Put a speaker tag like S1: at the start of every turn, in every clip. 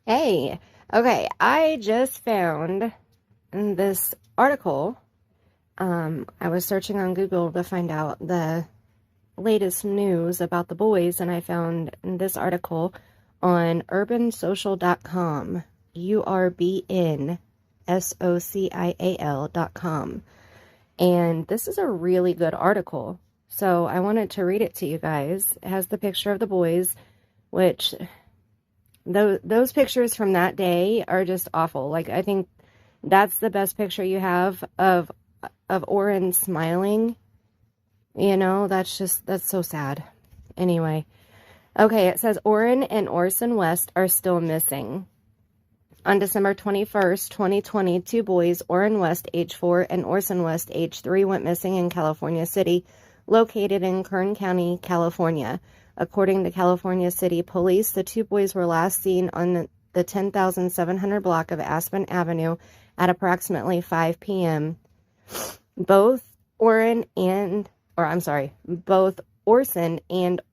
S1: Hey, okay, I just found this article. I was searching on Google to find out the latest news about the boys, and I found this article on urbansocial.com, URBNSOCIAL.com. And this is a really good article. So I wanted to read it to you guys. It has the picture of the boys, which those pictures from that day are just awful. Like, I think that's the best picture you have of Orrin smiling. You know, that's so sad. Anyway, okay, it says Orrin and Orson West are still missing. On December 21st, 2020, two boys, Orrin West, age 4, and Orson West, age 3, went missing in California City, located in Kern County, California. According to California City Police, the two boys were last seen on the 10,700 block of Aspen Avenue at approximately 5 p.m. Both Orson and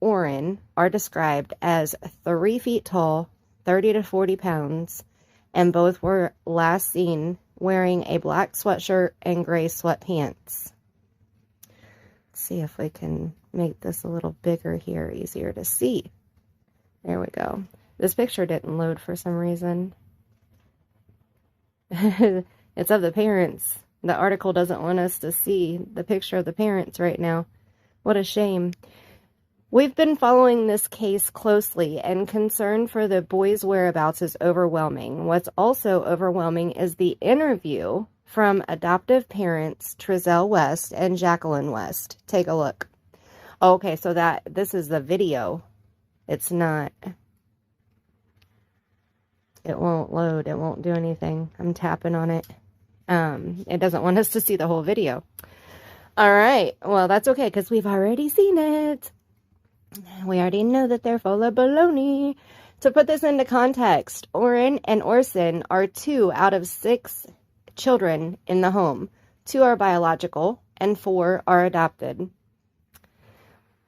S1: Orrin are described as 3 feet tall, 30 to 40 pounds, and both were last seen wearing a black sweatshirt and gray sweatpants. Let's see if we can make this a little bigger here, easier to see. There we go. This picture didn't load for some reason. It's of the parents. The article doesn't want us to see the picture of the parents right now. What a shame. We've been following this case closely, and concern for the boys' whereabouts is overwhelming. What's also overwhelming is the interview from adoptive parents Trezell West and Jacqueline West. Take a look. Okay, so this is the video. It's not. It won't load. It won't do anything. I'm tapping on it. It doesn't want us to see the whole video. All right. Well, that's okay because we've already seen it. We already know that they're full of baloney. To put this into context, Orrin and Orson are 2 out of 6 children in the home. 2 are biological and 4 are adopted.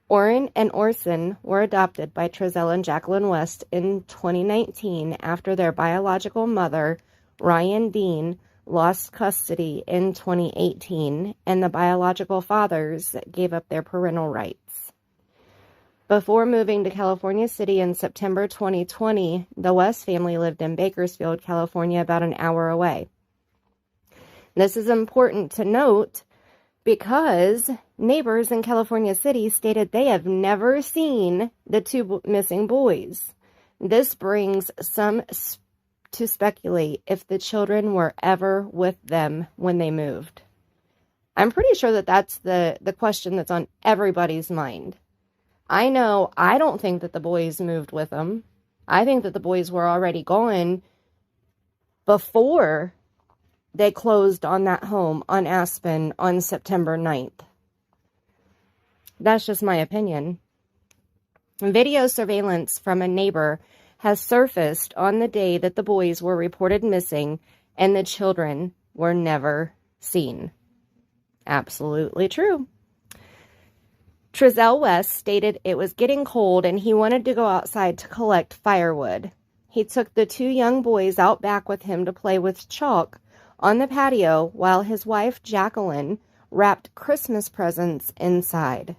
S1: Orrin and Orson were adopted by Trezell and Jacqueline West in 2019 after their biological mother, Ryan Dean, lost custody in 2018, and the biological fathers gave up their parental rights. Before moving to California City in September 2020, the West family lived in Bakersfield, California, about an hour away. This is important to note because neighbors in California City stated they have never seen the 2 missing boys. This brings some to speculate if the children were ever with them when they moved. I'm pretty sure that that's the question that's on everybody's mind. I know I don't think that the boys moved with them. I think that the boys were already gone before they closed on that home on Aspen on September 9th. That's just my opinion. Video surveillance from a neighbor has surfaced on the day that the boys were reported missing and the children were never seen. Absolutely true. Trezell West stated it was getting cold and he wanted to go outside to collect firewood. He took the 2 young boys out back with him to play with chalk on the patio while his wife, Jacqueline, wrapped Christmas presents inside.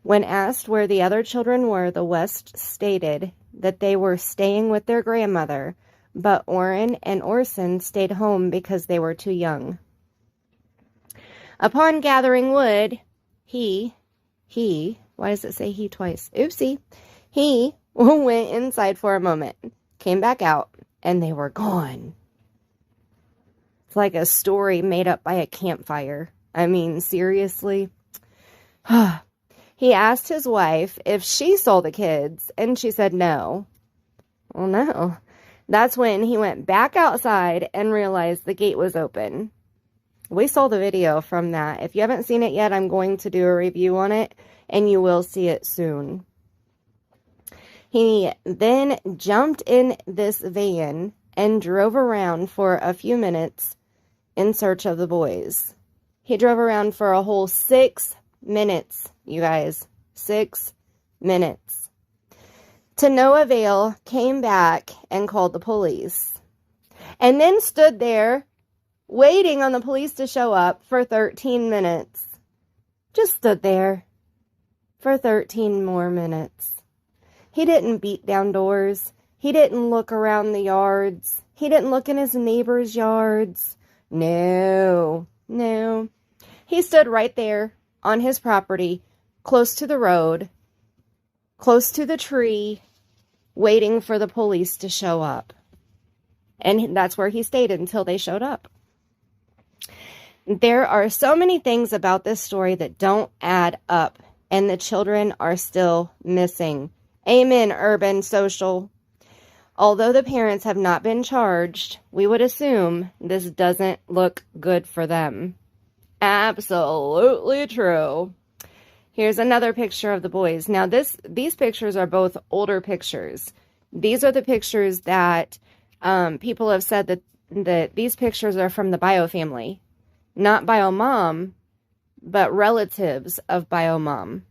S1: When asked where the other children were, the West stated that they were staying with their grandmother, but Orrin and Orson stayed home because they were too young. Upon gathering wood, why does it say he twice? Oopsie. He went inside for a moment, came back out, and they were gone. It's like a story made up by a campfire. I mean, seriously. He asked his wife if she saw the kids, and she said no. Well, no. That's when he went back outside and realized the gate was open. We saw the video from that. If you haven't seen it yet, I'm going to do a review on it, and you will see it soon. He then jumped in this van and drove around for a few minutes in search of the boys. He drove around for a whole 6 minutes, you guys. 6 minutes. To no avail, came back and called the police. And then stood there waiting on the police to show up for 13 minutes. Just stood there for 13 more minutes. He didn't beat down doors. He didn't look around the yards. He didn't look in his neighbor's yards. No. He stood right there on his property, close to the road, close to the tree, waiting for the police to show up. And that's where he stayed until they showed up. There are so many things about this story that don't add up, and the children are still missing. Amen, urban social. Although the parents have not been charged, we would assume this doesn't look good for them. Absolutely true. Here's another picture of the boys. Now, these pictures are both older pictures. These are the pictures that people have said that these pictures are from the bio family. Not bio mom, but relatives of bio mom.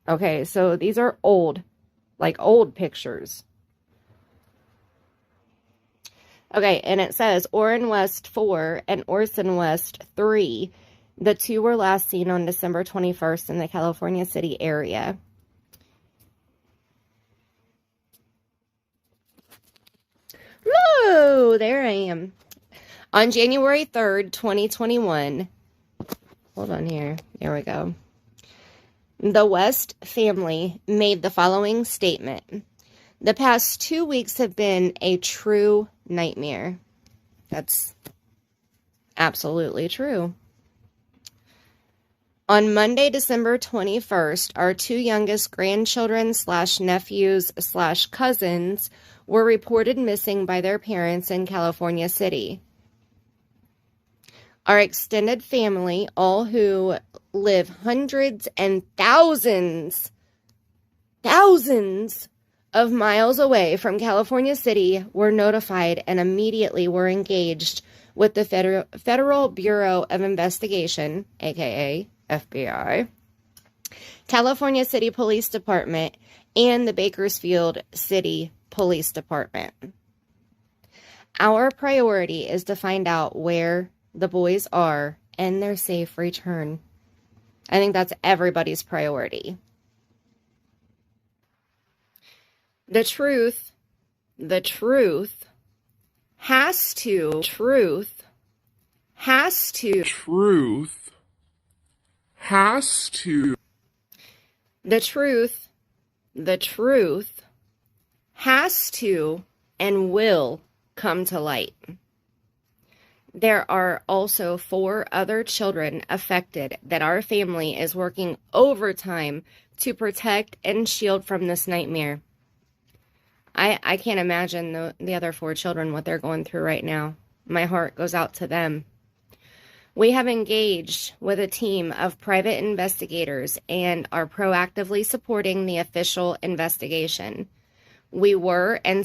S1: Okay, so these are old pictures. Okay, and it says Orrin West 4 and Orson West 3. The two were last seen on December 21st in the California City area. Whoa, there I am. On January 3rd, 2021. Hold on here. There we go. The West family made the following statement. The past 2 weeks have been a true nightmare. That's absolutely true. On Monday, December 21st, our two youngest grandchildren / nephews / cousins were reported missing by their parents in California City. Our extended family, all who live hundreds and thousands of miles away from California City, were notified and immediately were engaged with the Federal Bureau of Investigation, aka FBI, California City Police Department, and the Bakersfield City Police Department. Our priority is to find out where the boys are and their safe return. I think that's everybody's priority. The truth has to and will come to light. There are also 4 other children affected that our family is working overtime to protect and shield from this nightmare. I can't imagine the other 4 children, what they're going through right now. My heart goes out to them. We have engaged with a team of private investigators and are proactively supporting the official investigation. We were and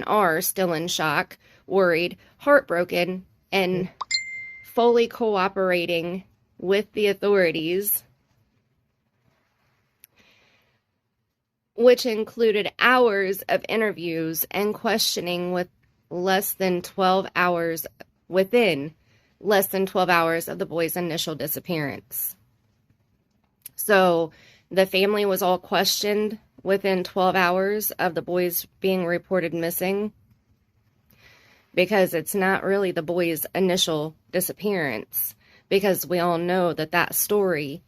S1: are still in shock, worried, heartbroken, and fully cooperating with the authorities, which included hours of interviews and questioning within less than 12 hours of the boys' initial disappearance. So the family was all questioned within 12 hours of the boys being reported missing, because it's not really the boys' initial disappearance, because we all know that story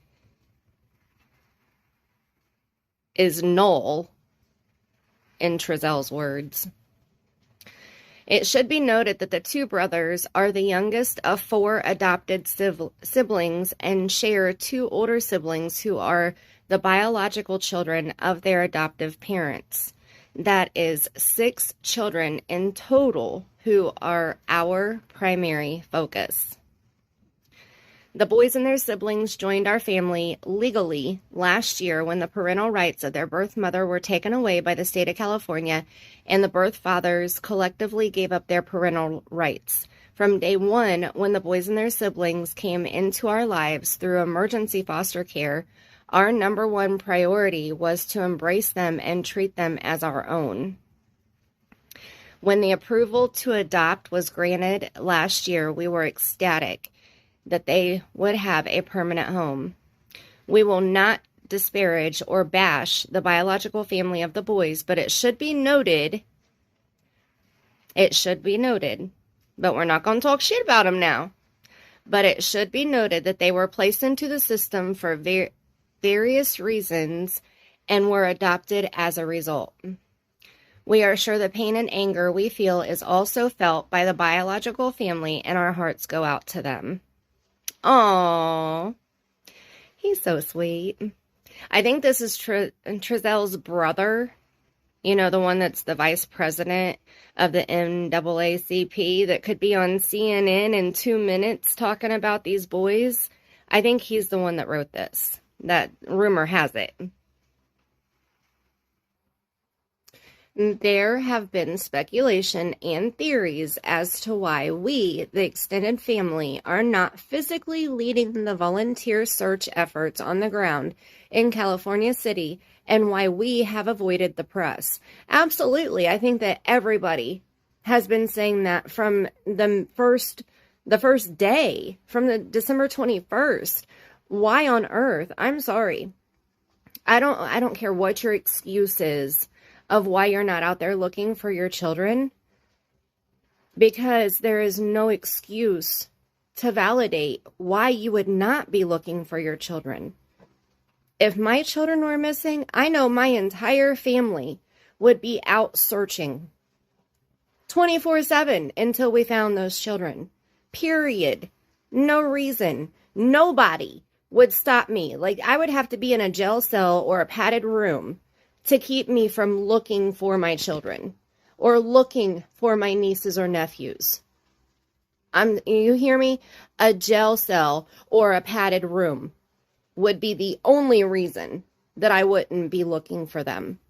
S1: is null, in Trezell's words. It should be noted that the 2 brothers are the youngest of 4 adopted siblings and share 2 older siblings who are the biological children of their adoptive parents. That is 6 children in total who are our primary focus. The boys and their siblings joined our family legally last year when the parental rights of their birth mother were taken away by the state of California, and the birth fathers collectively gave up their parental rights. From day one, when the boys and their siblings came into our lives through emergency foster care, Our number one priority was to embrace them and treat them as our own. When the approval to adopt was granted last year, we were ecstatic that they would have a permanent home. We will not disparage or bash the biological family of the boys, but it should be noted, but we're not going to talk shit about them now, but it should be noted that they were placed into the system for various reasons and were adopted as a result. We are sure the pain and anger we feel is also felt by the biological family, and our hearts go out to them. Aww. He's so sweet. I think this is Trezell's brother. You know, the one that's the vice president of the NAACP that could be on CNN in 2 minutes talking about these boys. I think he's the one that wrote this. That rumor has it. There have been speculation and theories as to why we, the extended family, are not physically leading the volunteer search efforts on the ground in California City and why we have avoided the press. Absolutely. I think that everybody has been saying that from the first day, from the December 21st. Why on earth? I'm sorry. I don't care what your excuse is of why you're not out there looking for your children, because there is no excuse to validate why you would not be looking for your children. If my children were missing, I know my entire family would be out searching 24/7 until we found those children. Period. No reason. Nobody would stop me. Like, I would have to be in a jail cell or a padded room to keep me from looking for my children or looking for my nieces or nephews. You hear me? A jail cell or a padded room would be the only reason that I wouldn't be looking for them.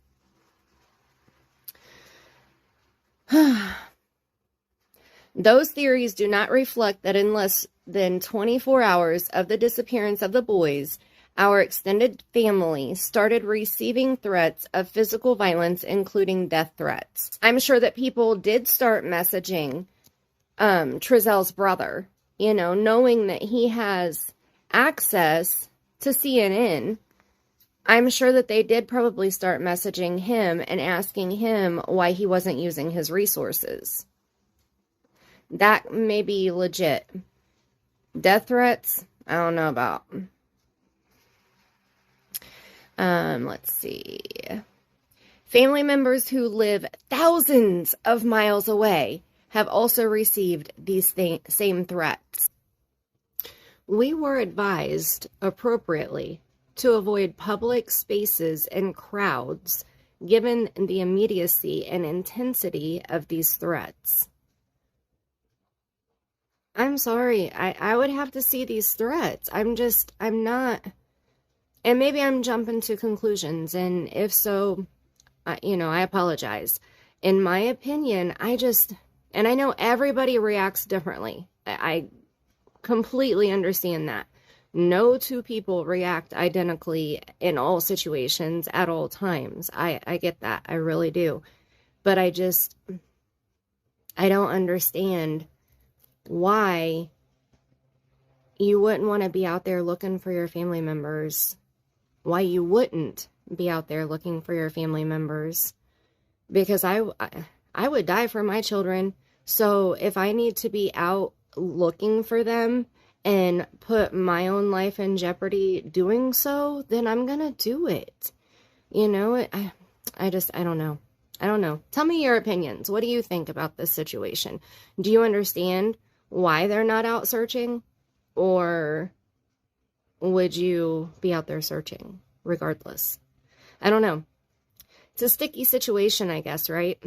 S1: Those theories do not reflect that in less than 24 hours of the disappearance of the boys, our extended family started receiving threats of physical violence, including death threats. I'm sure that people did start messaging Trezell's brother, you know, knowing that he has access to CNN. I'm sure that they did probably start messaging him and asking him why he wasn't using his resources. That may be legit. Death threats, I don't know about. Let's see. Family members who live thousands of miles away have also received these same threats. We were advised appropriately to avoid public spaces and crowds given the immediacy and intensity of these threats. I'm sorry. I would have to see these threats. I'm not... And maybe I'm jumping to conclusions, and if so, I apologize. In my opinion, and I know everybody reacts differently. I completely understand that. No two people react identically in all situations at all times. I get that. I really do. But I don't understand why you wouldn't want to be out there looking for your family members. Why you wouldn't be out there looking for your family members. Because I would die for my children. So if I need to be out looking for them and put my own life in jeopardy doing so, then I'm going to do it. You know, I don't know. I don't know. Tell me your opinions. What do you think about this situation? Do you understand why they're not out searching? Or would you be out there searching regardless? I don't know. It's a sticky situation, I guess, right?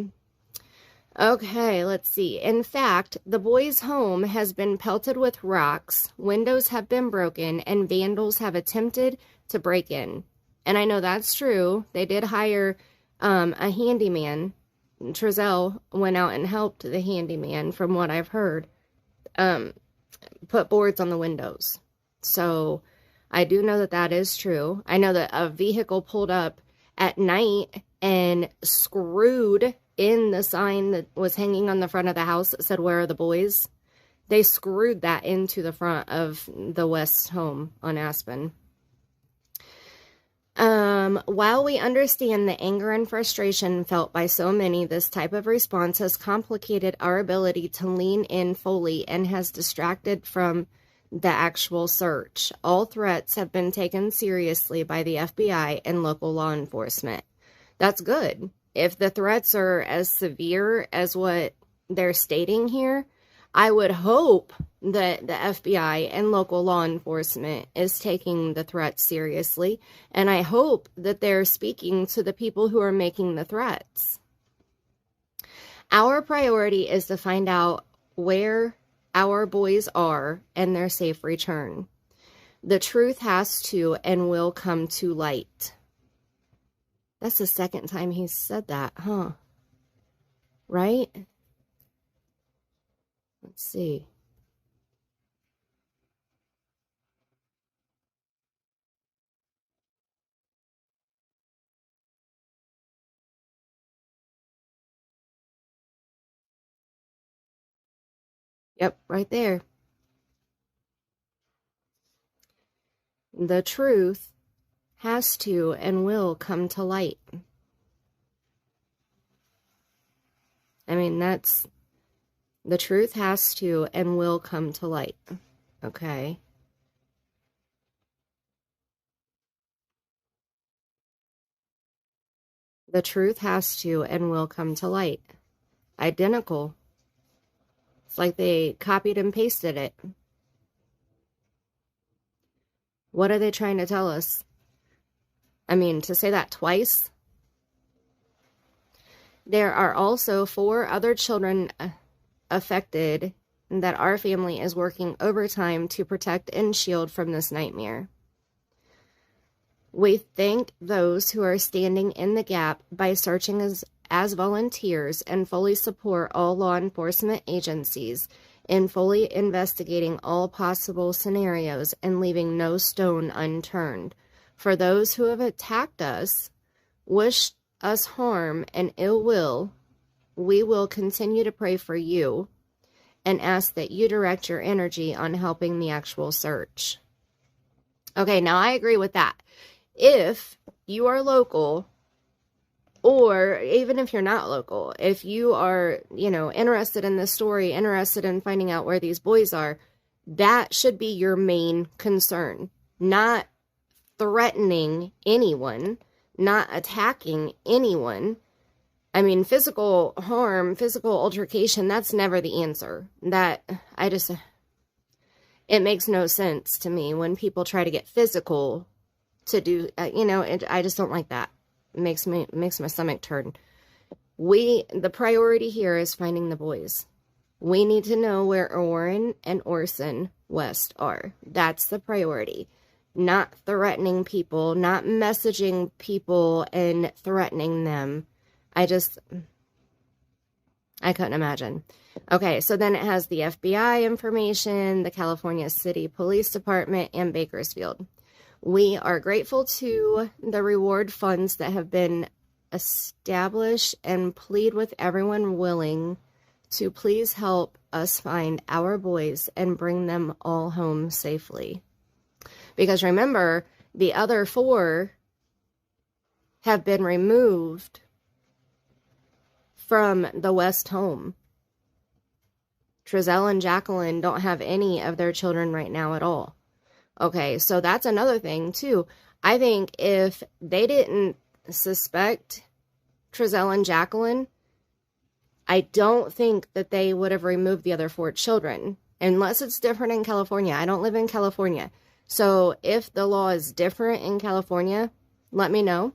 S1: Okay, let's see. In fact, the boys' home has been pelted with rocks, windows have been broken, and vandals have attempted to break in. And I know that's true. They did hire a handyman. Trezell went out and helped the handyman, from what I've heard, put boards on the windows. So I do know that that is true. I know that a vehicle pulled up at night and screwed in the sign that was hanging on the front of the house that said, "Where are the boys?" They screwed that into the front of the West home on Aspen. While we understand the anger and frustration felt by so many, this type of response has complicated our ability to lean in fully and has distracted from the actual search. All threats have been taken seriously by the FBI and local law enforcement. That's good. If the threats are as severe as what they're stating here, I would hope that the FBI and local law enforcement is taking the threats seriously, and I hope that they're speaking to the people who are making the threats. Our priority is to find out where our boys are and their safe return. The truth has to and will come to light. That's the second time he's said that, huh? Right? Let's see. Yep, right there. The truth has to and will come to light. I mean, that's the truth has to and will come to light. Okay. The truth has to and will come to light. Identical. It's like they copied and pasted it. What are they trying to tell us? I mean, to say that twice? There are also 4 other children affected that our family is working overtime to protect and shield from this nightmare. We thank those who are standing in the gap by searching as volunteers and fully support all law enforcement agencies in fully investigating all possible scenarios and leaving no stone unturned. For those who have attacked us, wished us harm and ill will, we will continue to pray for you and ask that you direct your energy on helping the actual search. Okay, now I agree with that. If you are local, or even if you're not local, if you are, interested in this story, interested in finding out where these boys are, that should be your main concern. Not threatening anyone, not attacking anyone. I mean, physical harm, physical altercation, that's never the answer. It makes no sense to me when people try to get physical to do, I just don't like that. It makes my stomach turn. The priority here is finding the boys. We need to know where Orrin and Orson West are. That's the priority. Not threatening people, not messaging people and threatening them. I couldn't imagine. Okay, so then it has the FBI information, the California City Police Department, and Bakersfield. We are grateful to the reward funds that have been established and plead with everyone willing to please help us find our boys and bring them all home safely. Because remember, the other 4 have been removed from the West home. Trezell and Jacqueline don't have any of their children right now at all. Okay, so that's another thing, too. I think if they didn't suspect Trezell and Jacqueline, I don't think that they would have removed the other 4 children. Unless it's different in California. I don't live in California. So if the law is different in California, let me know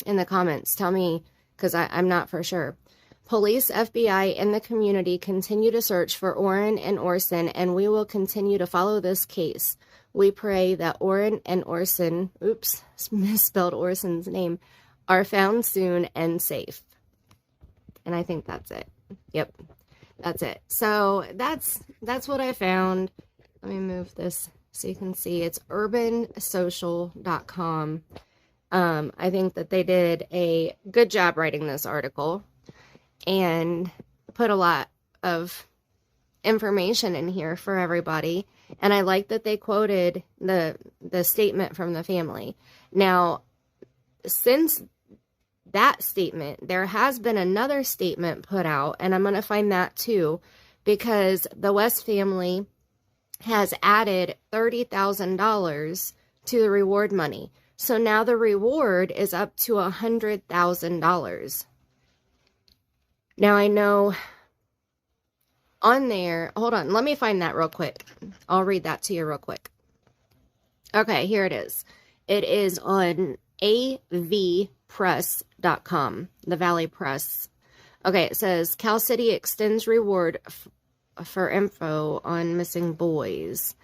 S1: in the comments. Tell me, because I'm not for sure. Police, FBI, and the community continue to search for Orrin and Orson, and we will continue to follow this case. We pray that Orrin and Orson, misspelled Orson's name, are found soon and safe. And I think that's it. Yep, that's it. So that's what I found. Let me move this So you can see it's urbansocial.com. I think that they did a good job writing this article and put a lot of information in here for everybody. And I like that they quoted the statement from the family. Now, since that statement, there has been another statement put out, and I'm going to find that too, because the West family has added $30,000 to the reward money. So now the reward is up to $100,000. Now I know on there, hold on, let me find that real quick. I'll read that to you real quick. Okay, here it is. It is on avpress.com, the Valley Press. Okay, it says Cal City extends reward for info on missing boys.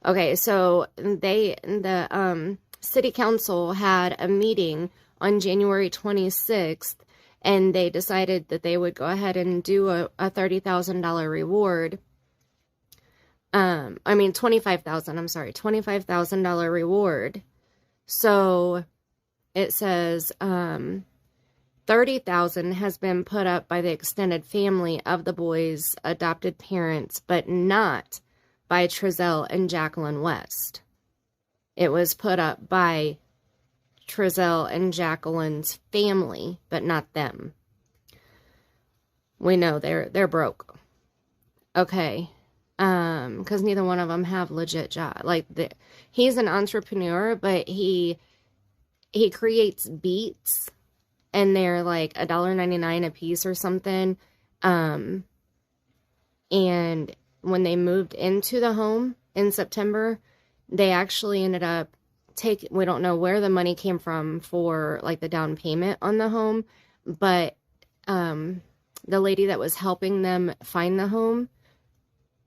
S1: Okay, so the city council had a meeting on January 26th, and they decided that they would go ahead and do a $30,000 reward. $25,000, I'm sorry, $25,000 reward. So it says $30,000 has been put up by the extended family of the boys' adopted parents, but not by Trezell and Jacqueline West. It was put up by Trezell and Jacqueline's family, but not them. We know they're broke. Okay. Because neither one of them have legit job. Like, he's an entrepreneur, but he creates beats, and they're like $1.99 a piece or something. And when they moved into the home in September, they actually ended up we don't know where the money came from for like the down payment on the home, but the lady that was helping them find the home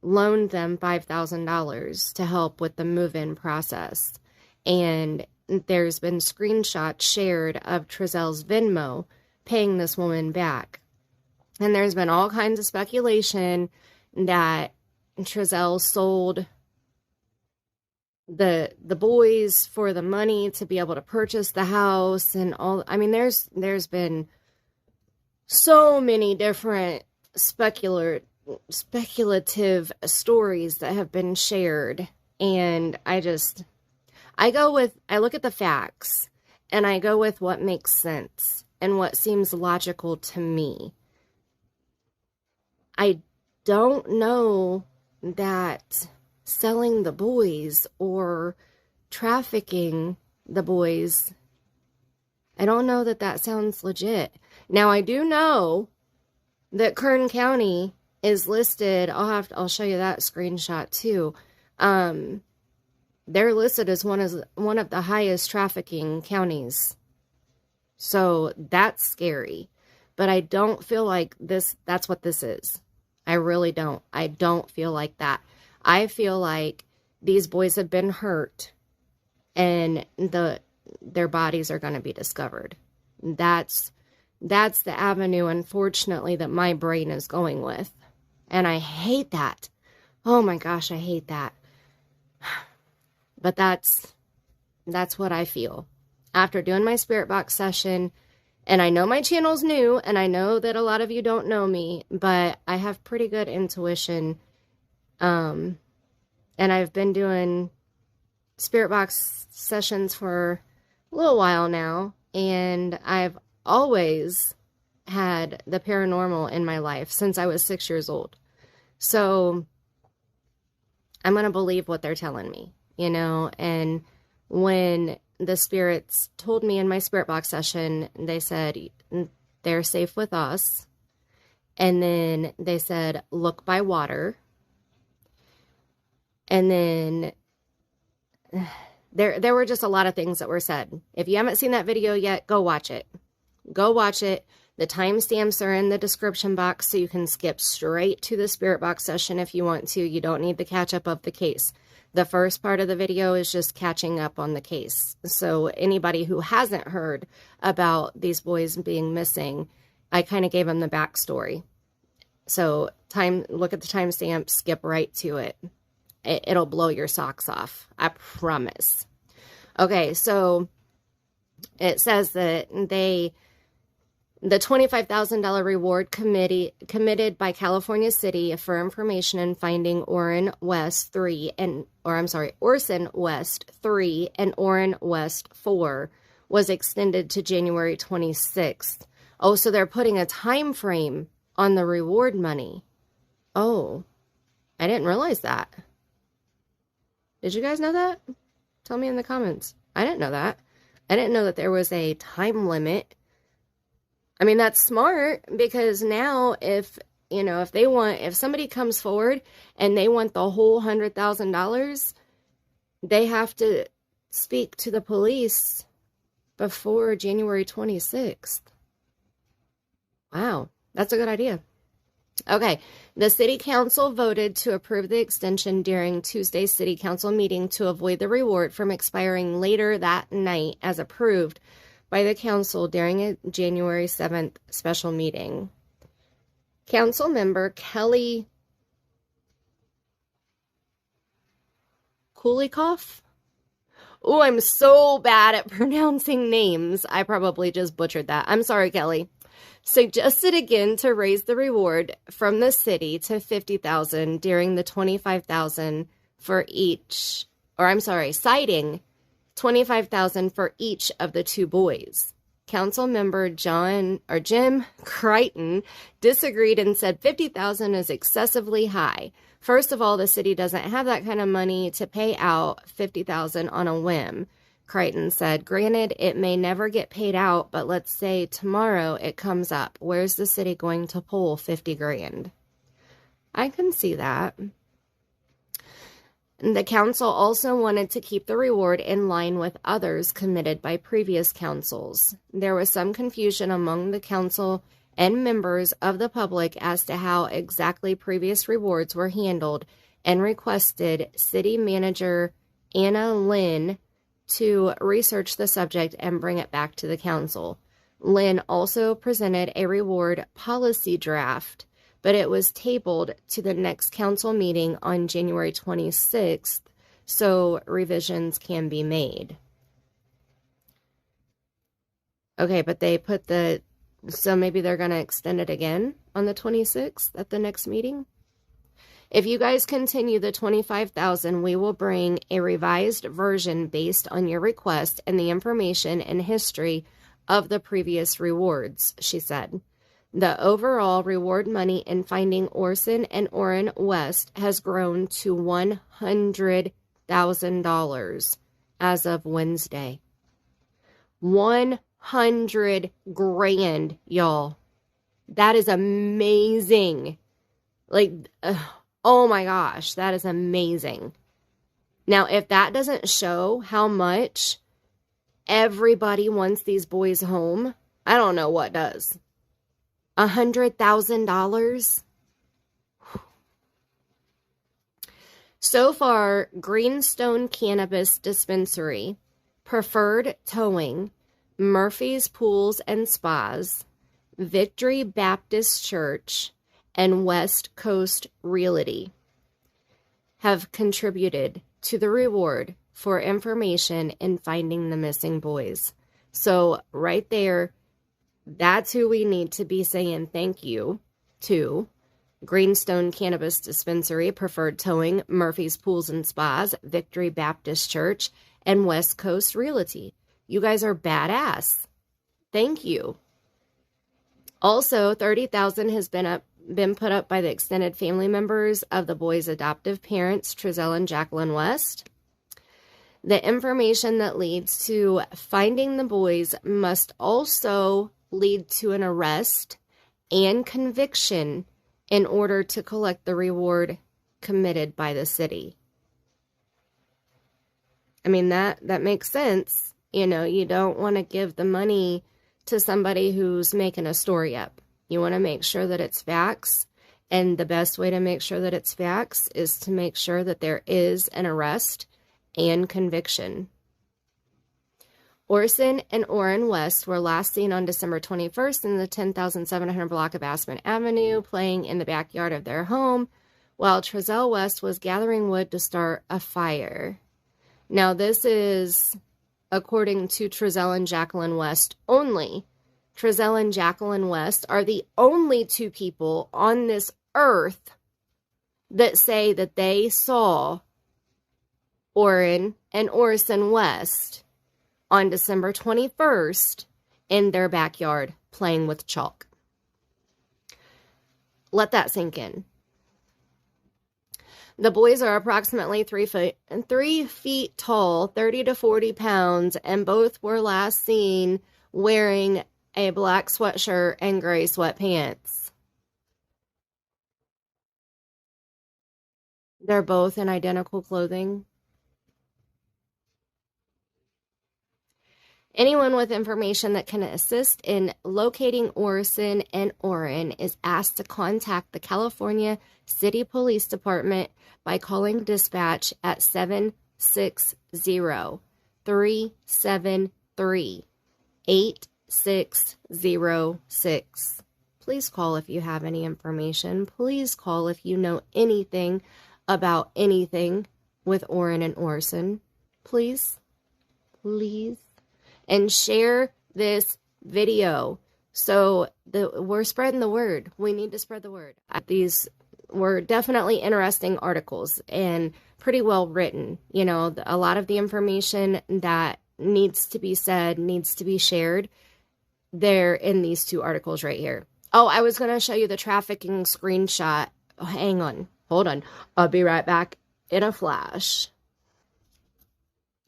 S1: loaned them $5,000 to help with the move-in process. And there's been screenshots shared of Trezell's Venmo paying this woman back. And there's been all kinds of speculation that Trezell sold the boys for the money to be able to purchase the house and all. I mean, there's been so many different speculative stories that have been shared, and I look at the facts, and I go with what makes sense and what seems logical to me. I don't know that selling the boys or trafficking the boys, I don't know that sounds legit. Now, I do know that Kern County is listed. I'll show you that screenshot too. They're listed as one of the highest trafficking counties. So that's scary. But I don't feel like that's what this is. I really don't. I don't feel like that. I feel like these boys have been hurt, and their bodies are going to be discovered. That's the avenue, unfortunately, that my brain is going with. And I hate that. Oh my gosh, I hate that. But that's what I feel. After doing my spirit box session, and I know my channel's new, and I know that a lot of you don't know me, but I have pretty good intuition. And I've been doing spirit box sessions for a little while now, and I've always had the paranormal in my life since I was 6 years old. So I'm going to believe what they're telling me, and when the spirits told me in my spirit box session, they said, they're safe with us. And then they said, look by water. And then there were just a lot of things that were said. If you haven't seen that video yet, go watch it. Go watch it. The timestamps are in the description box, so you can skip straight to the spirit box session if you want to. You don't need the catch up of the case. The first part of the video is just catching up on the case. So anybody who hasn't heard about these boys being missing, I kind of gave them the backstory. So look at the timestamp, skip right to it. it'll blow your socks off. I promise. Okay, so it says that the $25,000 reward committed by California City for information in finding Orrin West 3 Orson West 3 and Orrin West 4 was extended to January 26th. Oh, so they're putting a time frame on the reward money. Oh, I didn't realize that. Did you guys know that? Tell me in the comments. I didn't know that. I didn't know that there was a time limit. I mean, that's smart, because now if somebody comes forward and they want the whole $100,000, they have to speak to the police before January 26th. Wow, that's a good idea. Okay, the city council voted to approve the extension during Tuesday's city council meeting to avoid the reward from expiring later that night as approved by the council during a January 7th special meeting. Council member Kelly Kulikoff? Oh, I'm so bad at pronouncing names. I probably just butchered that. I'm sorry, Kelly. Suggested again to raise the reward from the city to $50,000 during the $25,000 for each, citing $25,000 for each of the two boys. Council member Jim Crichton disagreed and said $50,000 is excessively high. First of all, the city doesn't have that kind of money to pay out $50,000 on a whim. Crichton said, granted, it may never get paid out, but let's say tomorrow it comes up. Where's the city going to pull $50,000? I can see that. The council also wanted to keep the reward in line with others committed by previous councils. There was some confusion among the council and members of the public as to how exactly previous rewards were handled, and requested City Manager Anna Lynn to research the subject and bring it back to the council. Lynn also presented a reward policy draft, but it was tabled to the next council meeting on January 26th, so revisions can be made. Okay, but they put so maybe they're going to extend it again on the 26th at the next meeting? If you guys continue the $25,000, we will bring a revised version based on your request and the information and history of the previous rewards, she said. The overall reward money in finding Orson and Orrin West has grown to $100,000 as of Wednesday. 100 grand, y'all. That is amazing. Oh my gosh, that is amazing. Now, if that doesn't show how much everybody wants these boys home, I don't know what does. $100,000? So far, Greenstone Cannabis Dispensary, Preferred Towing, Murphy's Pools and Spas, Victory Baptist Church, and West Coast Realty have contributed to the reward for information in finding the missing boys. So right there, that's who we need to be saying thank you to. Greenstone Cannabis Dispensary, Preferred Towing, Murphy's Pools and Spas, Victory Baptist Church, and West Coast Realty. You guys are badass. Thank you. Also, $30,000 has been put up by the extended family members of the boys' adoptive parents, Trezell and Jacqueline West. The information that leads to finding the boys must also lead to an arrest and conviction in order to collect the reward committed by the city. I mean, that makes sense. You know, you don't want to give the money to somebody who's making a story up. You want to make sure that it's facts, and the best way to make sure that it's facts is to make sure that there is an arrest and conviction. Orson and Orrin West were last seen on December 21st in the 10,700 block of Aspen Avenue, playing in the backyard of their home while Trezell West was gathering wood to start a fire. Now, this is according to Trezell and Jacqueline West only. Trezell and Jacqueline West are the only two people on this earth that say that they saw Orrin and Orson West on December 21st in their backyard playing with chalk. Let that sink in. The boys are approximately 3 feet tall, 30 to 40 pounds, and both were last seen wearing a black sweatshirt and gray sweatpants. They're both in identical clothing. Anyone with information that can assist in locating Orson and Orrin is asked to contact the California City Police Department by calling dispatch at 760-373-8606. Please call if you have any information. Please call if you know anything about anything with Orrin and Orson. Please. Please. And share this video. So we're spreading the word. We need to spread the word. These were definitely interesting articles and pretty well written. You know, a lot of the information that needs to be said, needs to be shared. They're in these two articles right here. Oh, I was going to show you the trafficking screenshot. Oh, hang on. Hold on. I'll be right back in a flash.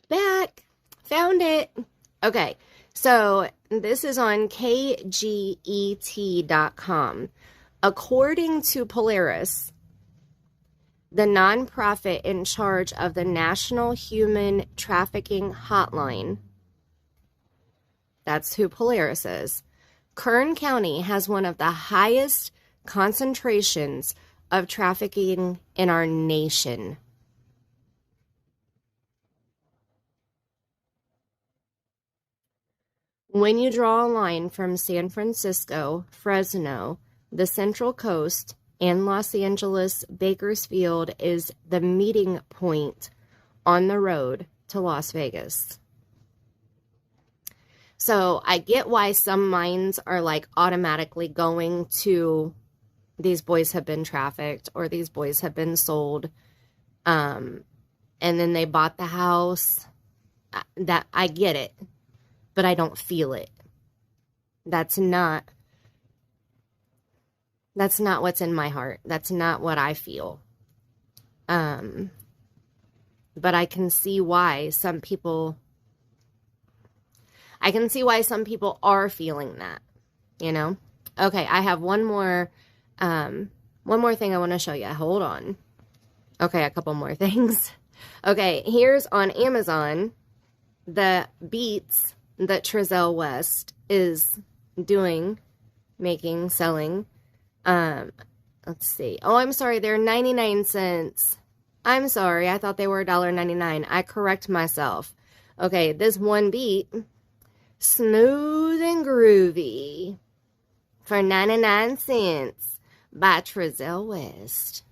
S1: Back. Found it. Okay, so this is on kget.com. According to Polaris, the nonprofit in charge of the National Human Trafficking Hotline, that's who Polaris is, Kern County has one of the highest concentrations of trafficking in our nation. When you draw a line from San Francisco, Fresno, the Central Coast, and Los Angeles, Bakersfield is the meeting point on the road to Las Vegas. So I get why some minds are like automatically going to these boys have been trafficked or these boys have been sold. And then they bought the house. That I get it. But I don't feel it. That's not what's in my heart. That's not what I feel. But I can see why some people are feeling that, you know? Okay, I have one more thing I want to show you. Hold on. Okay, a couple more things. Okay, here's on Amazon the beats that Trezell West is doing, making, selling. Let's see. Oh, I'm sorry. They're 99 cents. I'm sorry. I thought they were $1.99. I correct myself. Okay, this one beat, Smooth and Groovy, for 99 cents by Trezell West.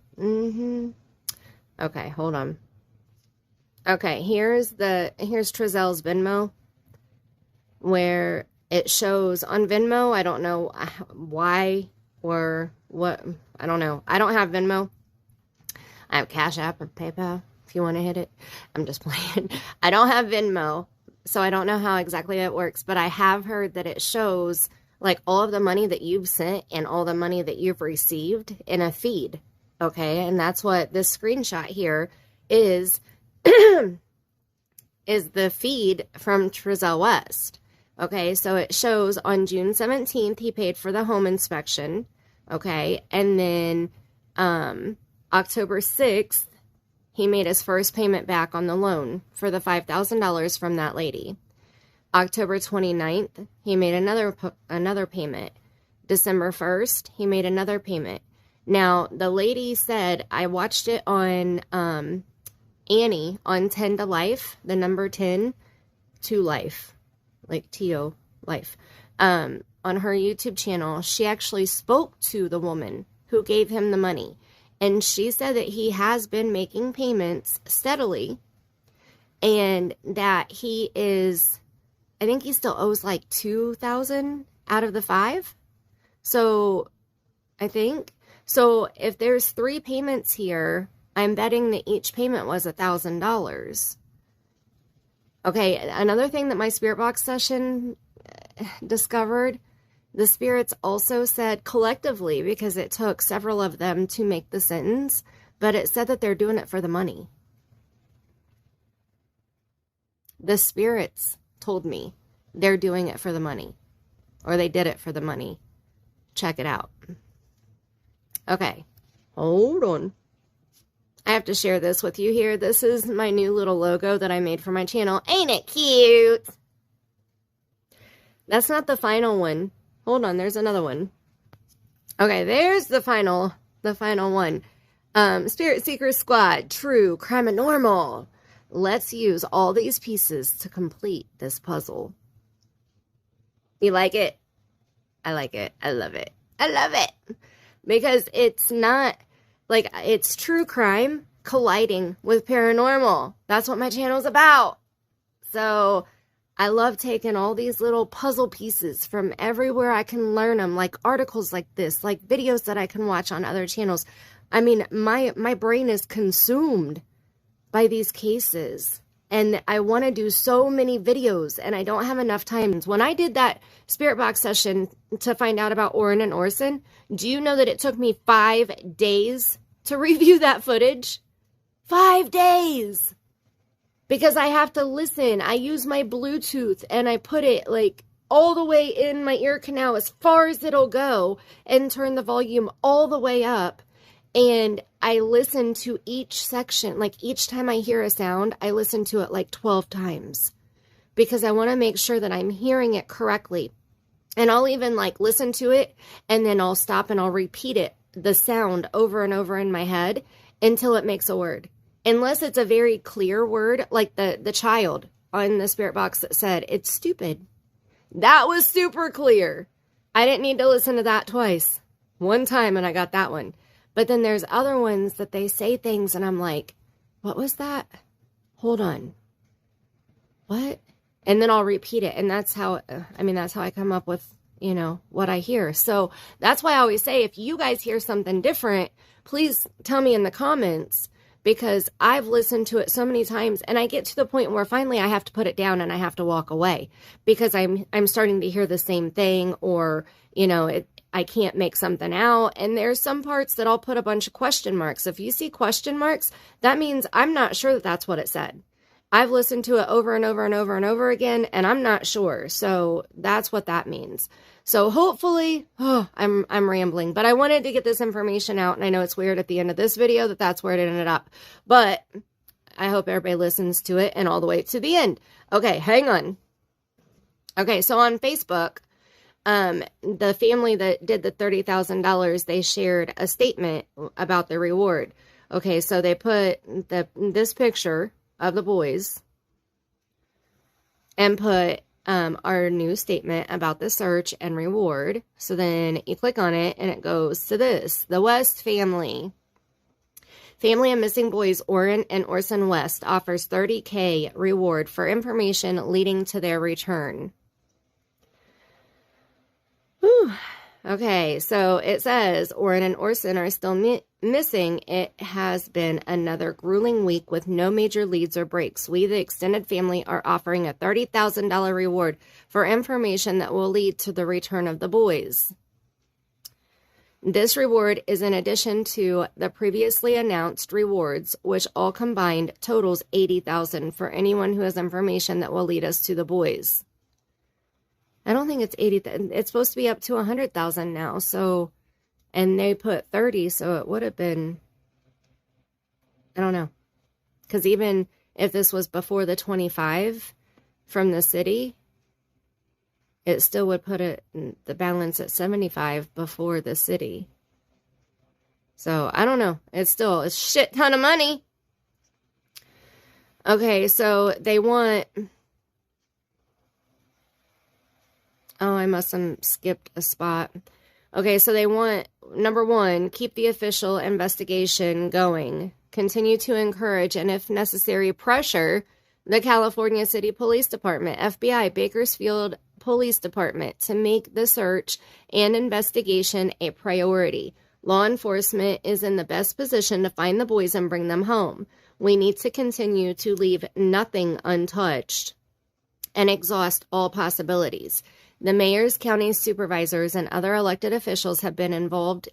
S1: Okay, hold on. Okay, here's Trezell's Venmo, where it shows on Venmo. I don't know why or what. I don't know. I don't have Venmo. I have Cash App or PayPal if you want to hit it. I'm just playing. I don't have Venmo, so I don't know how exactly it works, but I have heard that it shows like all of the money that you've sent and all the money that you've received in a feed. Okay, and that's what this screenshot here is, is the feed from Trezell West. Okay, so it shows on June 17th, he paid for the home inspection. Okay, and then October 6th, he made his first payment back on the loan for the $5,000 from that lady. October 29th, he made another payment. December 1st, he made another payment. Now, the lady said, I watched it on Annie on 10 to Life, the number 10 to Life, like T-O, Life. On her YouTube channel, she actually spoke to the woman who gave him the money. And she said that he has been making payments steadily, and that he is, I think he still owes like 2,000 out of the 5. So I think, so if there's 3 payments here, I'm betting that each payment was $1,000. Okay, another thing that my spirit box session discovered, the spirits also said collectively, because it took several of them to make the sentence, but it said that they're doing it for the money. The spirits told me they're doing it for the money, or they did it for the money. Check it out. Okay, hold on. I have to share this with you here. This is my new little logo that I made for my channel. Ain't it cute? That's not the final one. Hold on, there's another one. Okay, there's the final one. Spirit Seeker Squad, true, Crimanormal. Let's use all these pieces to complete this puzzle. You like it? I like it. I love it. I love it. Because it's not, like, it's true crime colliding with paranormal. That's what my channel's about. So I love taking all these little puzzle pieces from everywhere I can learn them, like articles like this, like videos that I can watch on other channels. I mean, my brain is consumed by these cases, and I want to do so many videos, and I don't have enough time. When I did that spirit box session to find out about Orrin and Orson, do you know that it took me 5 days to review that footage? 5 days! Because I have to listen. I use my Bluetooth, and I put it like all the way in my ear canal as far as it'll go, and turn the volume all the way up. And I listen to each section, like each time I hear a sound, I listen to it like 12 times. Because I want to make sure that I'm hearing it correctly. And I'll even like listen to it, and then I'll stop and I'll repeat it, the sound, over and over in my head until it makes a word. Unless it's a very clear word, like the child on the spirit box that said, it's stupid. That was super clear. I didn't need to listen to that twice. One time and I got that one. But then there's other ones that they say things and I'm like, what was that? Hold on. What? And then I'll repeat it. And that's how, that's how I come up with, what I hear. So that's why I always say, if you guys hear something different, please tell me in the comments, because I've listened to it so many times and I get to the point where finally I have to put it down and I have to walk away because I'm starting to hear the same thing, or, I can't make something out. And there's some parts that I'll put a bunch of question marks. If you see question marks, that means I'm not sure that that's what it said. I've listened to it over and over and over and over again, and I'm not sure. So that's what that means. So hopefully, I'm rambling, but I wanted to get this information out, and I know it's weird at the end of this video that that's where it ended up, but I hope everybody listens to it and all the way to the end. Okay, hang on. Okay, so on Facebook, the family that did the $30,000, they shared a statement about the reward. Okay, so they put this picture of the boys and put our new statement about the search and reward. So then you click on it and it goes to this: the West family of missing boys Orrin and Orson West offers $30,000 reward for information leading to their return. Whew. Okay, so it says Orrin and Orson are still missing. It has been another grueling week with no major leads or breaks. We, the extended family, are offering a $30,000 reward for information that will lead to the return of the boys. This reward is in addition to the previously announced rewards, which all combined totals $80,000 for anyone who has information that will lead us to the boys. I don't think it's 80,000. It's supposed to be up to 100,000 now. So, and they put 30, so it would have been, I don't know. Because even if this was before the 25 from the city, it still would put the balance at 75 before the city. So, I don't know. It's still a shit ton of money. Okay, so they want... Oh, I must have skipped a spot. Okay, so they want, number one, keep the official investigation going. Continue to encourage and, if necessary, pressure the California City Police Department, FBI, Bakersfield Police Department to make the search and investigation a priority. Law enforcement is in the best position to find the boys and bring them home. We need to continue to leave nothing untouched and exhaust all possibilities. The mayors, county supervisors, and other elected officials have been involved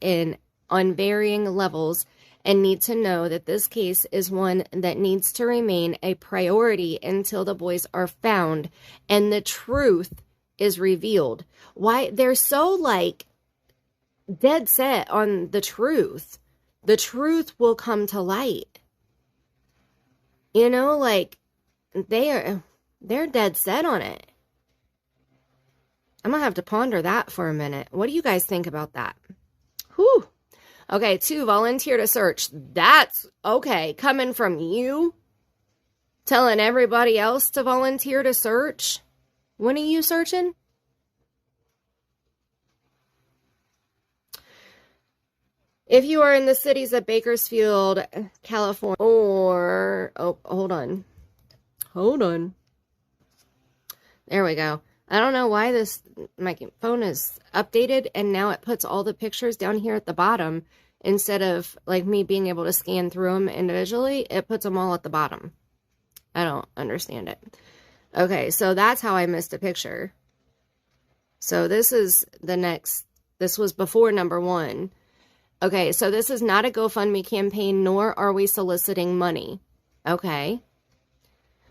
S1: on varying levels and need to know that this case is one that needs to remain a priority until the boys are found and the truth is revealed. Why they're so like dead set on the truth. The truth will come to light. You know, like they're dead set on it. I'm going to have to ponder that for a minute. What do you guys think about that? Whew. Okay, 2, volunteer to search. That's okay. Coming from you, telling everybody else to volunteer to search. When are you searching? If you are in the cities of Bakersfield, California, or, oh, hold on. There we go. I don't know why my phone is updated and now it puts all the pictures down here at the bottom instead of like me being able to scan through them individually. It puts them all at the bottom. I don't understand it. Okay, so that's how I missed a picture. So this is the next, this was before number 1. Okay, so this is not a GoFundMe campaign, nor are we soliciting money. Okay.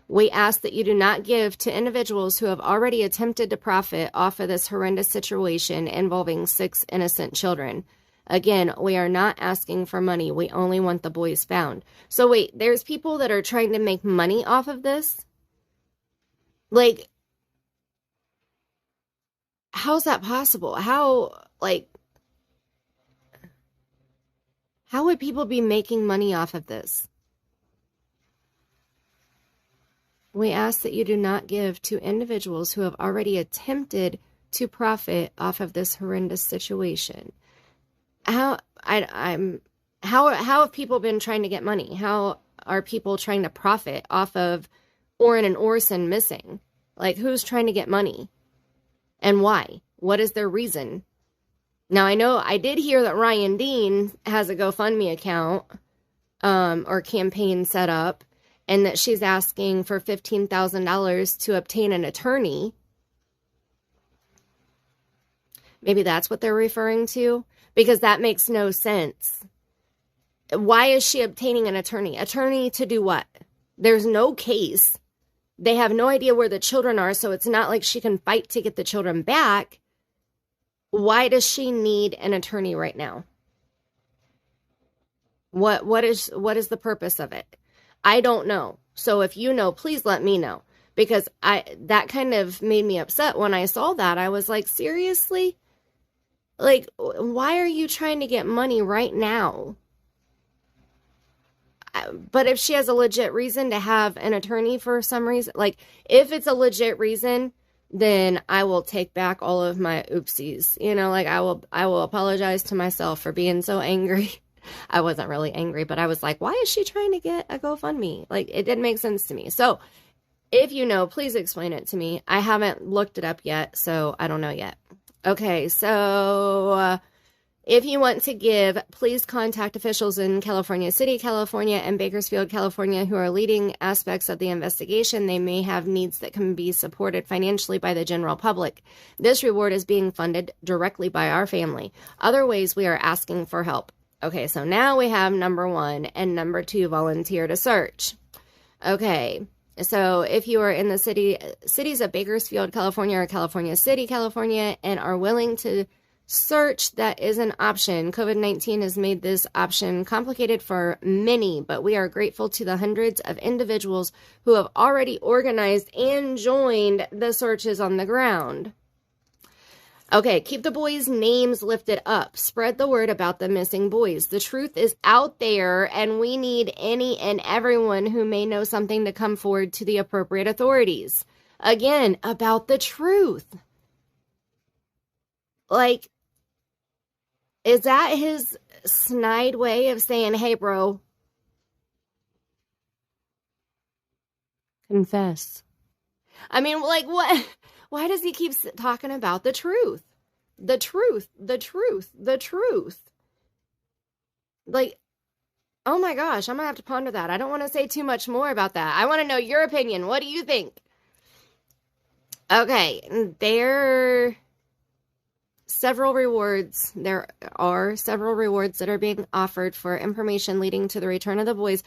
S1: We ask that you do not give to individuals who have already attempted to profit off of this horrendous situation involving 6 innocent children. Again, we are not asking for money. We only want the boys found. So wait, there's people that are trying to make money off of this? Like, how's that possible? How would people be making money off of this? We ask that you do not give to individuals who have already attempted to profit off of this horrendous situation. How have people been trying to get money? How are people trying to profit off of Orrin and Orson missing? Like, who's trying to get money? And why? What is their reason? Now, I know I did hear that Ryan Dean has a GoFundMe account or campaign set up, and that she's asking for $15,000 to obtain an attorney. Maybe that's what they're referring to, because that makes no sense. Why is she obtaining an attorney? Attorney to do what? There's no case. They have no idea where the children are, so it's not like she can fight to get the children back. Why does she need an attorney right now? What is the purpose of it? I don't know. So if you know, please let me know, because that kind of made me upset when I saw that. I was like, seriously? Like, why are you trying to get money right now? But if she has a legit reason to have an attorney for some reason, like if it's a legit reason, then I will take back all of my oopsies. You know, like I will apologize to myself for being so angry. I wasn't really angry, but I was like, why is she trying to get a GoFundMe? Like, it didn't make sense to me. So if you know, please explain it to me. I haven't looked it up yet, so I don't know yet. Okay, so if you want to give, please contact officials in California City, California, and Bakersfield, California, who are leading aspects of the investigation. They may have needs that can be supported financially by the general public. This reward is being funded directly by our family. Other ways we are asking for help. Okay, so now we have number 1 and number 2, volunteer to search. Okay, so if you are in the cities of Bakersfield, California, or California City, California, and are willing to search, that is an option. COVID-19 has made this option complicated for many, but we are grateful to the hundreds of individuals who have already organized and joined the searches on the ground. Okay, keep the boys' names lifted up. Spread the word about the missing boys. The truth is out there, and we need any and everyone who may know something to come forward to the appropriate authorities. Again, about the truth. Like, Is that his snide way of saying, hey, bro, confess? I mean, like, what? Why does he keep talking about the truth? The truth, the truth, the truth. Like, oh my gosh, I'm gonna have to ponder that. I don't want to say too much more about that. I want to know your opinion. What do you think? Okay, there are several rewards that are being offered for information leading to the return of the boys,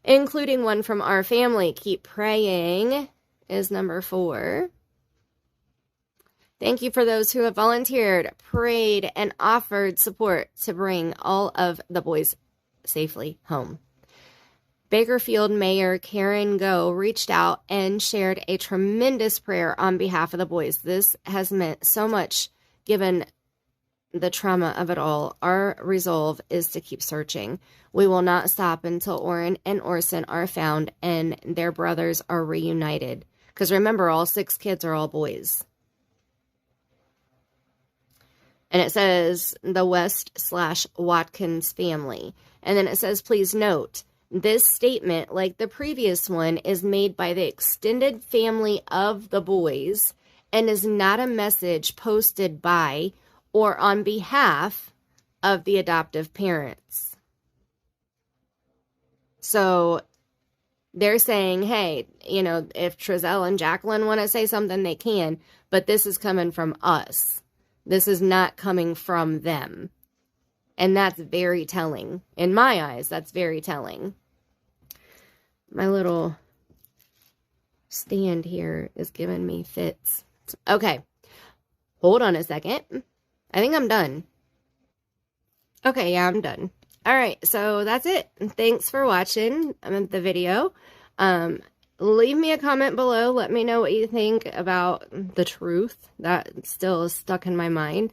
S1: including one from our family. Keep praying is number 4. Thank you for those who have volunteered, prayed, and offered support to bring all of the boys safely home. Bakerfield Mayor Karen Go reached out and shared a tremendous prayer on behalf of the boys. This has meant so much given the trauma of it all. Our resolve is to keep searching. We will not stop until Orrin and Orson are found and their brothers are reunited. Because remember, all 6 kids are all boys. And it says the West/Watkins family. And then it says, please note, this statement, like the previous one, is made by the extended family of the boys and is not a message posted by or on behalf of the adoptive parents. So they're saying, hey, you know, if Trezell and Jacqueline want to say something, they can, but this is coming from us. This is not coming from them. And that's very telling. In my eyes, that's very telling. My little stand here is giving me fits. Okay. Hold on a second. I think I'm done. Okay, yeah, I'm done. All right, so that's it. Thanks for watching the video. Leave me a comment below. Let me know what you think about the truth. That still is stuck in my mind.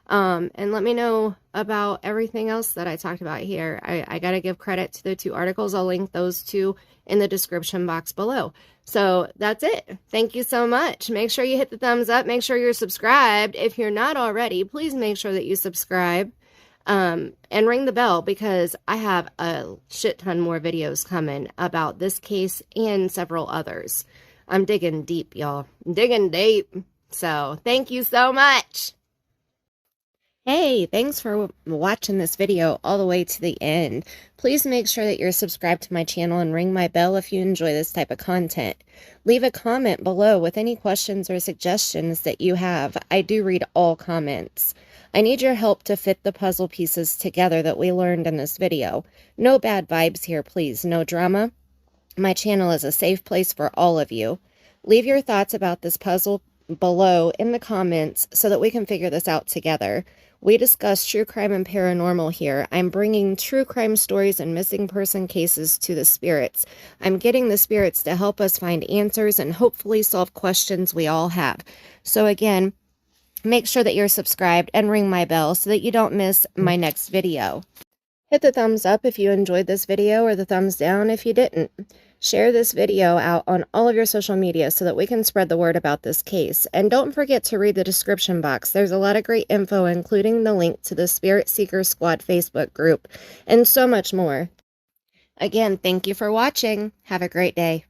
S1: And let me know about everything else that I talked about here. I got to give credit to the 2 articles. I'll link those 2 in the description box below. So that's it. Thank you so much. Make sure you hit the thumbs up. Make sure you're subscribed. If you're not already, please make sure that you subscribe. And ring the bell because I have a shit ton more videos coming about this case and several others. I'm digging deep, y'all. Digging deep. So thank you so much. Hey, thanks for watching this video all the way to the end. Please make sure that you're subscribed to my channel and ring my bell if you enjoy this type of content. Leave a comment below with any questions or suggestions that you have. I do read all comments. I need your help to fit the puzzle pieces together that we learned in this video. No bad vibes here, please. No drama. My channel is a safe place for all of you. Leave your thoughts about this puzzle below in the comments so that we can figure this out together. We discuss true crime and paranormal here. I'm bringing true crime stories and missing person cases to the spirits. I'm getting the spirits to help us find answers and hopefully solve questions we all have. So again, make sure that you're subscribed and ring my bell so that you don't miss my next video. Hit the thumbs up if you enjoyed this video or the thumbs down if you didn't. Share this video out on all of your social media so that we can spread the word about this case. And don't forget to read the description box. There's a lot of great info, including the link to the Spirit Seeker Squad Facebook group and so much more. Again, thank you for watching. Have a great day.